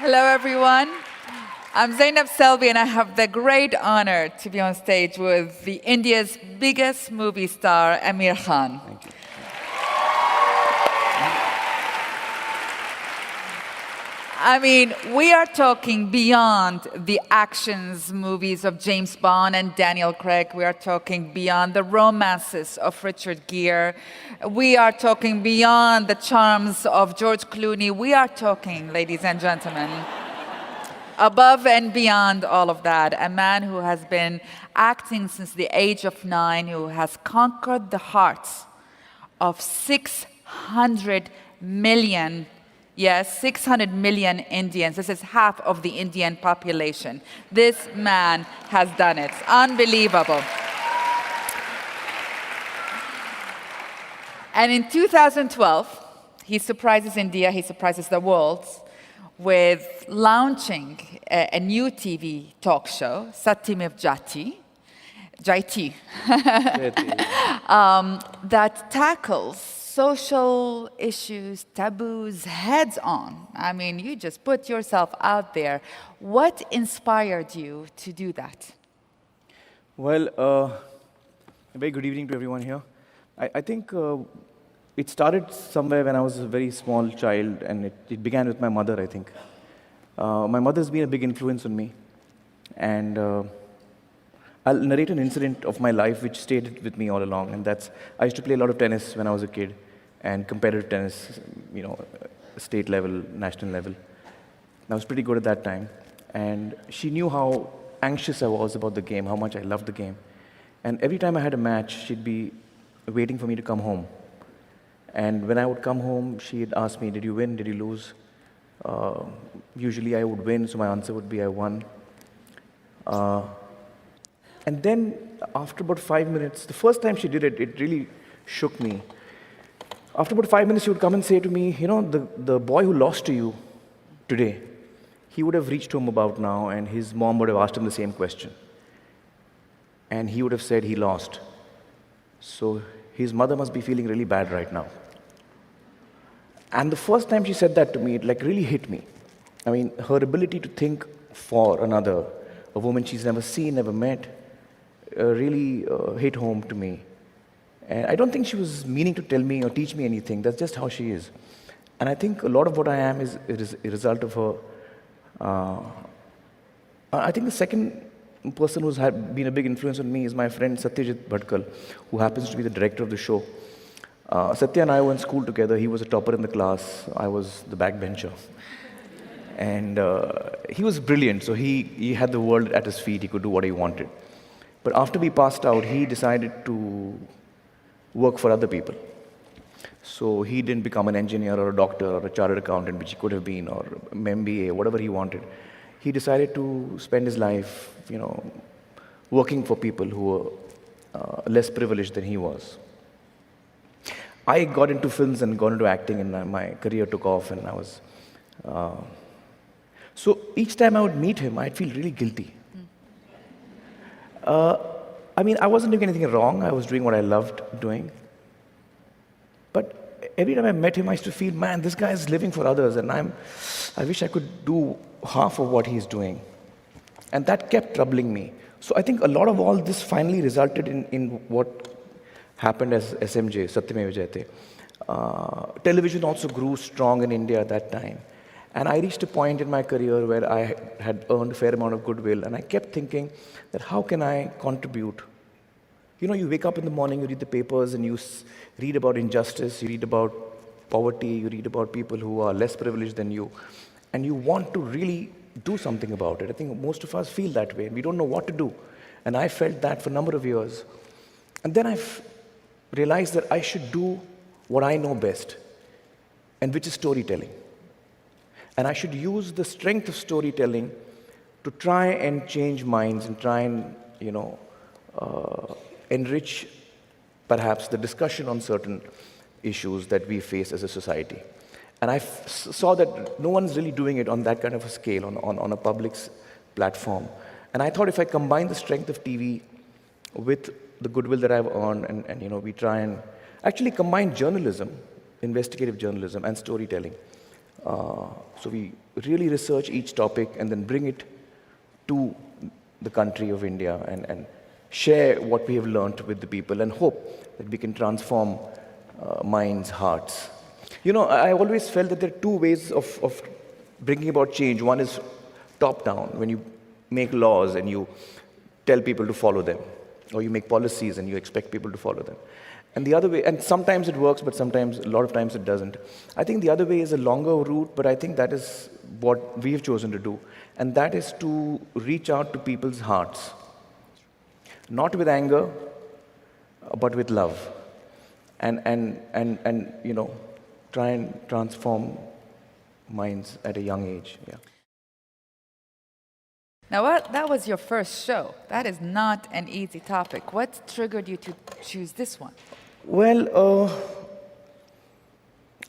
Hello, everyone. I'm Zainab Selvi, and I have the great honor to be on stage with India's biggest movie star, Aamir Khan. Thank you. I mean, we are talking beyond the actions movies of James Bond and Daniel Craig. We are talking beyond the romances of Richard Gere. We are talking beyond the charms of George Clooney. We are talking, ladies and gentlemen, above and beyond all of that, a man who has been acting since the age of 9, who has conquered the hearts of 600 million. Yes, 600 million Indians. This is half of the Indian population. This man has done it. Unbelievable. And in 2012, he surprises India, he surprises the world with launching a new TV talk show, Satyamev Jayate, that tackles social issues, taboos, heads on. I mean, you just put yourself out there. What inspired you to do that? Well, a very good evening to everyone here. I think it started somewhere when I was a very small child, and it began with my mother, I think. My mother's been a big influence on me, and I'll narrate an incident of my life which stayed with me all along, and that's, I used to play a lot of tennis when I was a kid, and competitive tennis, state level, national level. I was pretty good at that time, and she knew how anxious I was about the game, how much I loved the game. And every time I had a match, she'd be waiting for me to come home. And when I would come home, she'd ask me, did you win, did you lose? Usually I would win, so my answer would be, I won. And then, after about 5 minutes, the first time she did it, it really shook me. After about 5 minutes, she would come and say to me, the boy who lost to you today, he would have reached home about now, and his mom would have asked him the same question. And he would have said he lost. So his mother must be feeling really bad right now. And the first time she said that to me, it really hit me. I mean, her ability to think for another, a woman she's never seen, never met, really hit home to me. And I don't think she was meaning to tell me or teach me anything. That's just how she is. And I think a lot of what I am is a result of her. I think the second person who's been a big influence on me is my friend Satyajit Bhatkal, who happens to be the director of the show. Satya and I were in school together. He was a topper in the class. I was the backbencher. And he was brilliant. So he had the world at his feet. He could do what he wanted. But after we passed out, he decided to work for other people. So he didn't become an engineer or a doctor or a chartered accountant, which he could have been, or an MBA, whatever he wanted. He decided to spend his life, working for people who were less privileged than he was. I got into films and got into acting, and my career took off, and I was... So each time I would meet him, I'd feel really guilty. I wasn't doing anything wrong. I was doing what I loved doing. But every time I met him, I used to feel, man, this guy is living for others, and I wish I could do half of what he's doing. And that kept troubling me. So I think a lot of all this finally resulted in what happened as SMJ, Satyamev Jayate. Television also grew strong in India at that time. And I reached a point in my career where I had earned a fair amount of goodwill, and I kept thinking that how can I contribute? You wake up in the morning, you read the papers, and you read about injustice, you read about poverty, you read about people who are less privileged than you, and you want to really do something about it. I think most of us feel that way, and we don't know what to do. And I felt that for a number of years. And then I realized that I should do what I know best, and which is storytelling. And I should use the strength of storytelling to try and change minds and try and, enrich, perhaps, the discussion on certain issues that we face as a society. And I saw that no one's really doing it on that kind of a scale, on a public platform. And I thought if I combine the strength of TV with the goodwill that I've earned, and we try and actually combine journalism, investigative journalism, and storytelling, So we really research each topic and then bring it to the country of India and share what we have learned with the people and hope that we can transform minds, hearts. You know, I always felt that there are two ways of bringing about change. One is top-down, when you make laws and you tell people to follow them, or you make policies and you expect people to follow them. And the other way, and sometimes it works, but sometimes, a lot of times it doesn't. I think the other way is a longer route, but I think that is what we've chosen to do. And that is to reach out to people's hearts. Not with anger, but with love. And you know, try and transform minds at a young age. Yeah. Now, that was your first show. That is not an easy topic. What triggered you to choose this one? Well,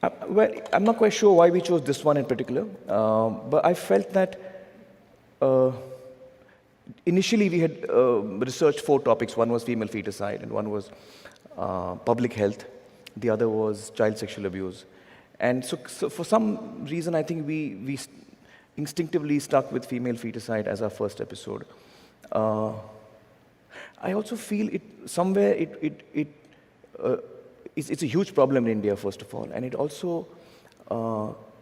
I'm not quite sure why we chose this one in particular, but I felt that initially we had researched 4 topics. One was female feticide, and one was public health. The other was child sexual abuse. And so for some reason, I think we instinctively stuck with female feticide as our first episode. I also feel it's a huge problem in India, first of all, and it also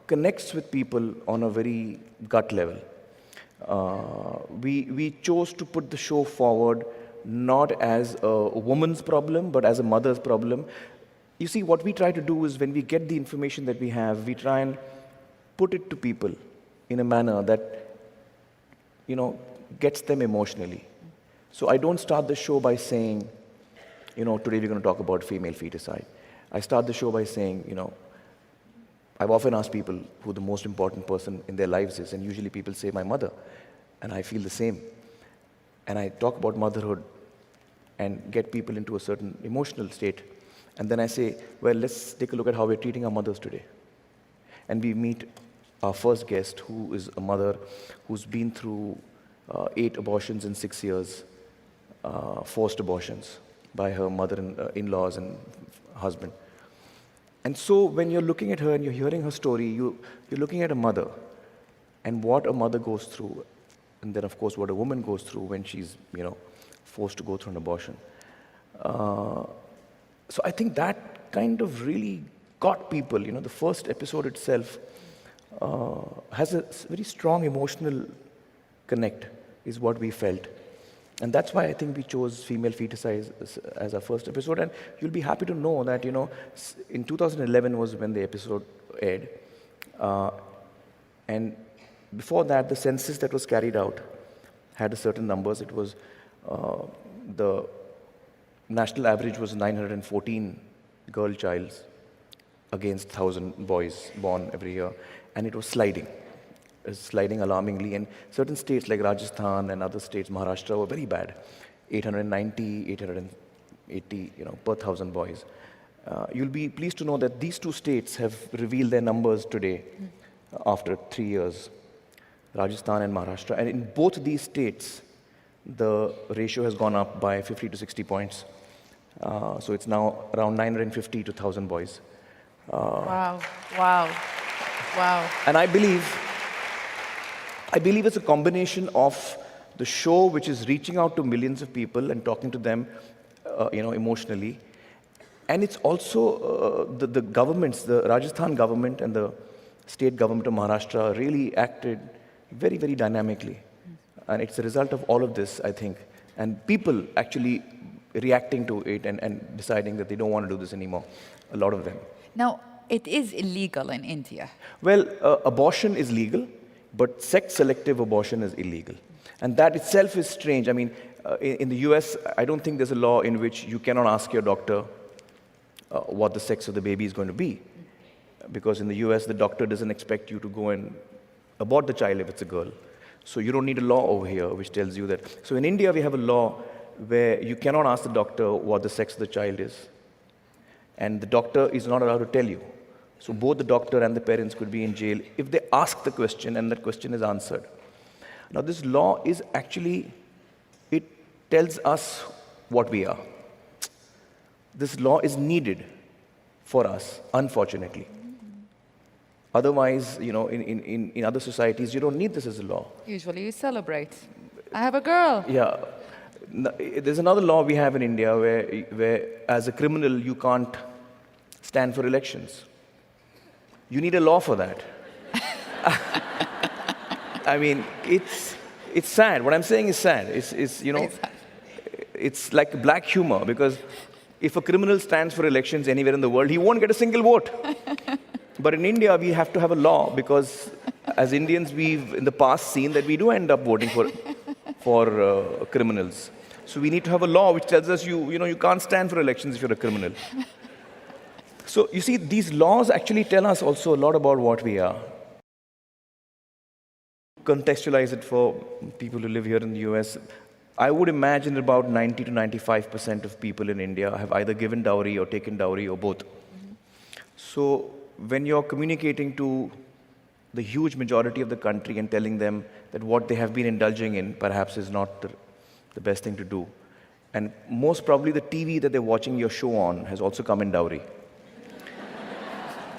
connects with people on a very gut level. We chose to put the show forward not as a woman's problem, but as a mother's problem. You see, what we try to do is when we get the information that we have, we try and put it to people in a manner that, you know, gets them emotionally. So I don't start the show by saying, you know, today we're going to talk about female feticide. I start the show by saying, you know, I've often asked people who the most important person in their lives is, and usually people say my mother, and I feel the same. And I talk about motherhood and get people into a certain emotional state. And then I say, well, let's take a look at how we're treating our mothers today. And we meet our first guest, who is a mother who's been through 8 abortions in 6 years, forced abortions by her mother-in-laws and husband. And so when you're looking at her and you're hearing her story, you're looking at a mother and what a mother goes through, and then, of course, what a woman goes through when she's, you know, forced to go through an abortion. So I think that kind of really got people. You know, the first episode itself has a very strong emotional connect, is what we felt. And that's why I think we chose female feticide as our first episode. And you'll be happy to know that, you know, in 2011 was when the episode aired. And before that, the census that was carried out had a certain numbers. It was, the national average was 914 girl childs against 1,000 boys born every year. And it was sliding. Is sliding alarmingly, and certain states like Rajasthan and other states, Maharashtra, were very bad. 890, 880, you know, per 1,000 boys. You'll be pleased to know that these 2 states have revealed their numbers today after 3 years, Rajasthan and Maharashtra. And in both these states, the ratio has gone up by 50 to 60 points. So it's now around 950 to 1,000 boys. Wow, wow, wow. And I believe it's a combination of the show, which is reaching out to millions of people and talking to them, you know, emotionally. And it's also the governments, the Rajasthan government and the state government of Maharashtra really acted very, very dynamically. And it's a result of all of this, I think. And people actually reacting to it and deciding that they don't want to do this anymore, a lot of them. Now, it is illegal in India. Well, abortion is legal, but sex-selective abortion is illegal. And that itself is strange. I mean, in the US, I don't think there's a law in which you cannot ask your doctor what the sex of the baby is going to be. Because in the US, the doctor doesn't expect you to go and abort the child if it's a girl. So you don't need a law over here which tells you that. So in India, we have a law where you cannot ask the doctor what the sex of the child is. And the doctor is not allowed to tell you. So both the doctor and the parents could be in jail if they ask the question and that question is answered. Now this law is actually, it tells us what we are. This law is needed for us, unfortunately. Otherwise, in other societies, you don't need this as a law. Usually you celebrate. I have a girl. Yeah. There's another law we have in India where as a criminal, you can't stand for elections. You need a law for that. I mean, it's sad. What I'm saying is sad. It's like black humor, because if a criminal stands for elections anywhere in the world, he won't get a single vote. But in India, we have to have a law, because as Indians, we've in the past seen that we do end up voting for criminals. So we need to have a law which tells us you can't stand for elections if you're a criminal. So you see, these laws actually tell us also a lot about what we are. Contextualize it for people who live here in the US. I would imagine about 90 to 95% of people in India have either given dowry or taken dowry or both. So when you're communicating to the huge majority of the country and telling them that what they have been indulging in perhaps is not the best thing to do, and most probably the TV that they're watching your show on has also come in dowry.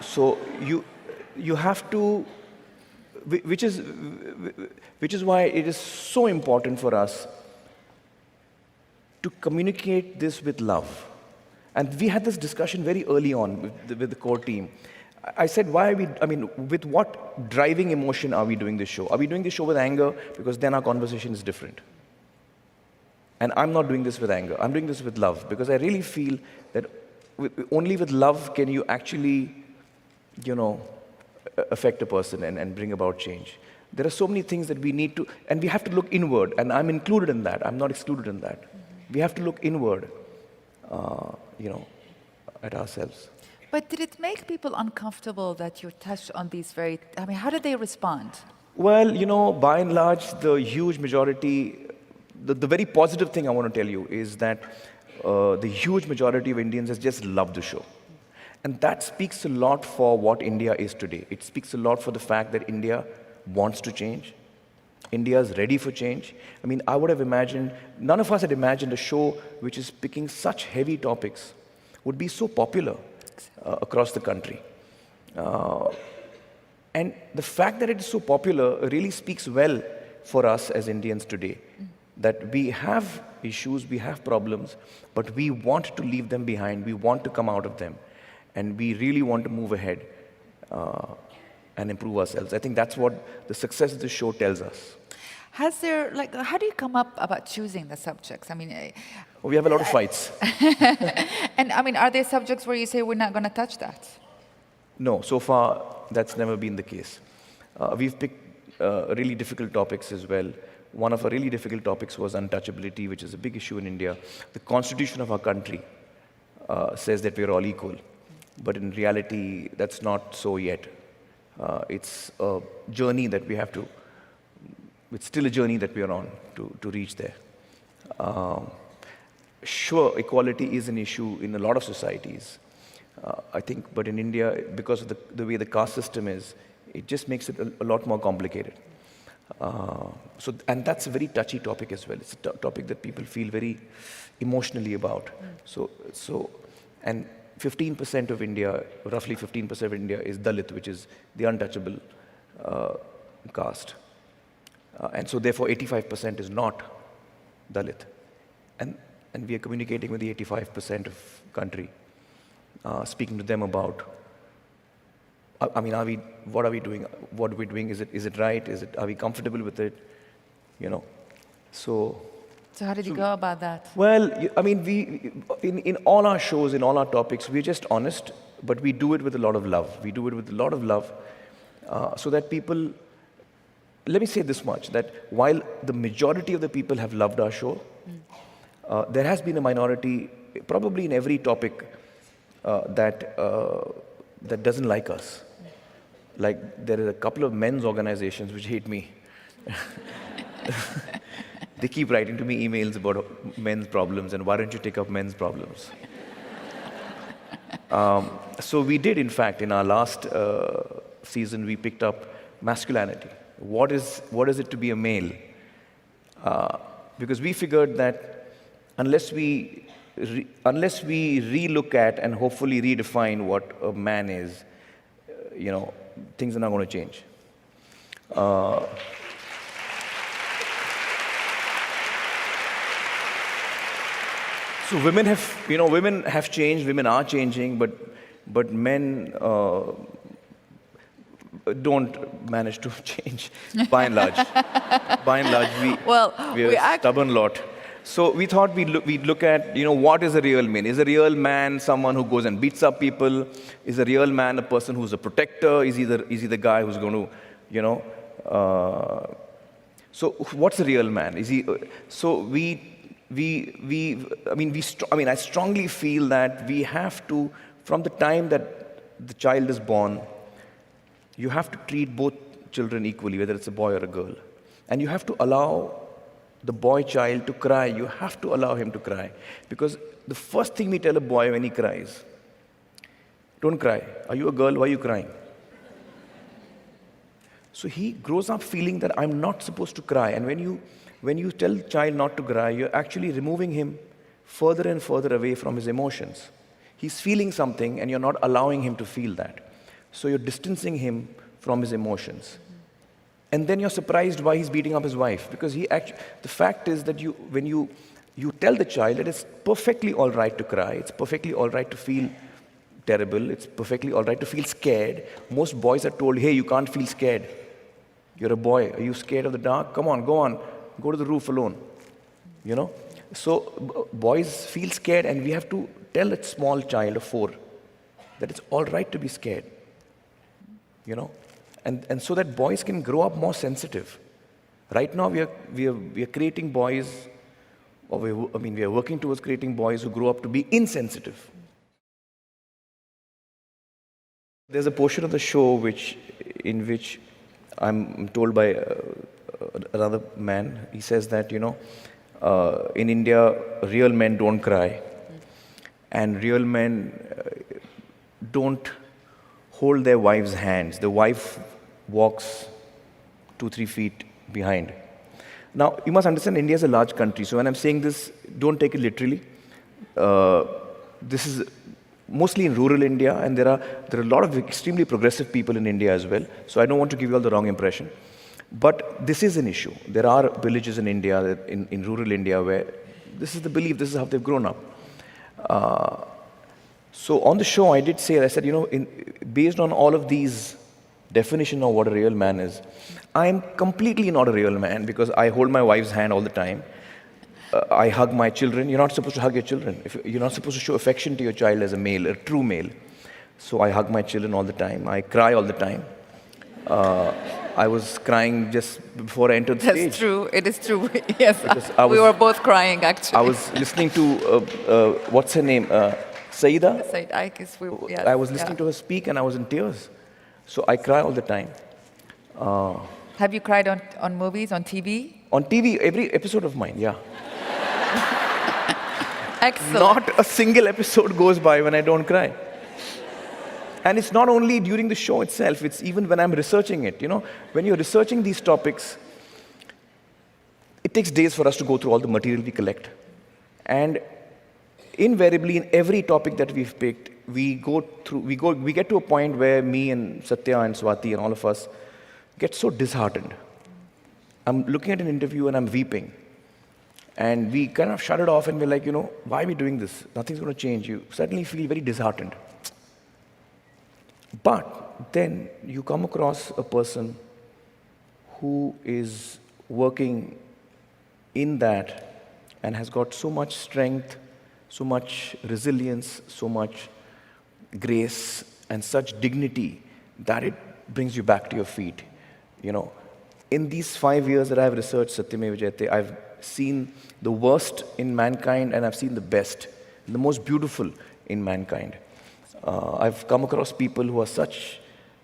So you have to, which is why it is so important for us to communicate this with love. And we had this discussion very early on with the core team. I said, with what driving emotion are we doing this show? Are we doing this show with anger? Because then our conversation is different. And I'm not doing this with anger. I'm doing this with love, because I really feel that only with love can you actually, affect a person and bring about change. There are so many things that we need to, and we have to look inward, and I'm included in that. I'm not excluded in that. We have to look inward, at ourselves. But did it make people uncomfortable that you touched on these how did they respond? Well, by and large, the huge majority, the very positive thing I want to tell you is that the huge majority of Indians has just loved the show. And that speaks a lot for what India is today. It speaks a lot for the fact that India wants to change. India is ready for change. I would have imagined, none of us had imagined a show which is picking such heavy topics would be so popular across the country. And the fact that it is so popular really speaks well for us as Indians today. That we have issues, we have problems, but we want to leave them behind. We want to come out of them. And we really want to move ahead and improve ourselves. I think that's what the success of the show tells us. How do you come up about choosing the subjects? We have a lot of fights. And are there subjects where you say we're not going to touch that? No, so far that's never been the case. We've picked really difficult topics as well. One of our really difficult topics was untouchability, which is a big issue in India. The constitution of our country says that we're all equal. But in reality, that's not so yet. It's a journey that we have to, it's still a journey that we are on to reach there. Sure, equality is an issue in a lot of societies, I think, but in India, because of the way the caste system is, it just makes it a lot more complicated. And that's a very touchy topic as well. It's a topic that people feel very emotionally about. And 15% of India, roughly 15% of India is Dalit, which is the untouchable caste. And so therefore 85% is not Dalit. And we are communicating with the 85% of country, speaking to them about, what are we doing? What are we doing? Is it right? Are we comfortable with it? So how did you go about that? Well, we in all our shows, in all our topics, we're just honest, but we do it with a lot of love. We do it with a lot of love, so that people, let me say this much, that while the majority of the people have loved our show, there has been a minority, probably in every topic, that doesn't like us. Like, there are a couple of men's organizations which hate me. They keep writing to me emails about men's problems, and why don't you take up men's problems? So we did, in fact, in our last season, we picked up masculinity. What is it to be a male? Because we figured that unless we relook at and hopefully redefine what a man is, things are not going to change. Uh, so women have changed, women are changing, but men don't manage to change, by and large. By and large, we're a stubborn lot. So we thought we'd look at, what is a real man? Is a real man someone who goes and beats up people? Is a real man a person who's a protector? Is he the guy who's going to, so what's a real man? Is he? So I strongly feel that we have to, from the time that the child is born, you have to treat both children equally, whether it's a boy or a girl. And you have to allow the boy child to cry. You have to allow him to cry. Because the first thing we tell a boy when he cries, don't cry. Are you a girl? Why are you crying? So he grows up feeling that I'm not supposed to cry. And when you tell the child not to cry, you're actually removing him further and further away from his emotions. He's feeling something and you're not allowing him to feel that. So you're distancing him from his emotions. And then you're surprised why he's beating up his wife. Because the fact is that when you tell the child that it's perfectly all right to cry, it's perfectly all right to feel terrible, it's perfectly all right to feel scared. Most boys are told, hey, you can't feel scared. You're a boy. Are you scared of the dark? Come on, go on. Go to the roof alone. So boys feel scared, and we have to tell a small child of 4 that it's all right to be scared. And so that boys can grow up more sensitive. Right now, we are creating boys, or we are working towards creating boys who grow up to be insensitive. There's a portion of the show in which I'm told by another man. He says that in India, real men don't cry, and real men don't hold their wives' hands. The wife walks 2-3 feet behind. Now, you must understand, India is a large country. So when I'm saying this, don't take it literally. This is mostly in rural India, and there are a lot of extremely progressive people in India as well. So I don't want to give you all the wrong impression. But this is an issue. There are villages in India, in rural India, where this is the belief, this is how they've grown up. So on the show, I did say, I said, based on all of these definitions of what a real man is, I'm completely not a real man because I hold my wife's hand all the time. I hug my children. You're not supposed to hug your children. You're not supposed to show affection to your child as a male, a true male. So I hug my children all the time. I cry all the time. I was crying just before I entered the stage. That's true. It is true. Yes. We were both crying, actually. I was listening to, what's her name? Saida? Yes, I was listening to her speak and I was in tears. So I cry all the time. Have you cried on movies, on TV? On TV, every episode of mine, yeah. Excellent. Not a single episode goes by when I don't cry. And it's not only during the show itself, it's even when I'm researching it. When you're researching these topics, it takes days for us to go through all the material we collect. And invariably, in every topic that we've picked, we get to a point where me and Satya and Swati and all of us get so disheartened. I'm looking at an interview and I'm weeping. And we kind of shut it off and we're like, why are we doing this? Nothing's going to change. You suddenly feel very disheartened. But then you come across a person who is working in that and has got so much strength, so much resilience, so much grace, and such dignity that it brings you back to your feet. In these 5 years that I've researched Satyamev Jayate, I've seen the worst in mankind and I've seen the best, the most beautiful in mankind. I've come across people who are such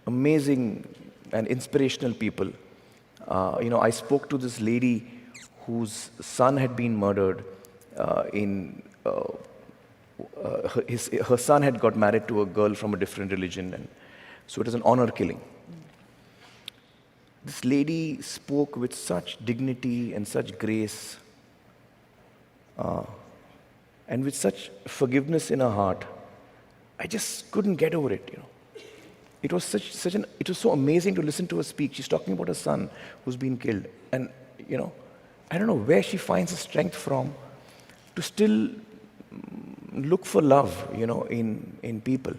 amazing and inspirational people. I spoke to this lady whose son had been murdered. Her son had got married to a girl from a different religion, and so it was an honor killing. This lady spoke with such dignity and such grace, and with such forgiveness in her heart. I just couldn't get over it, It was it was so amazing to listen to her speak. She's talking about her son who's been killed. And, I don't know where she finds the strength from to still look for love, in people.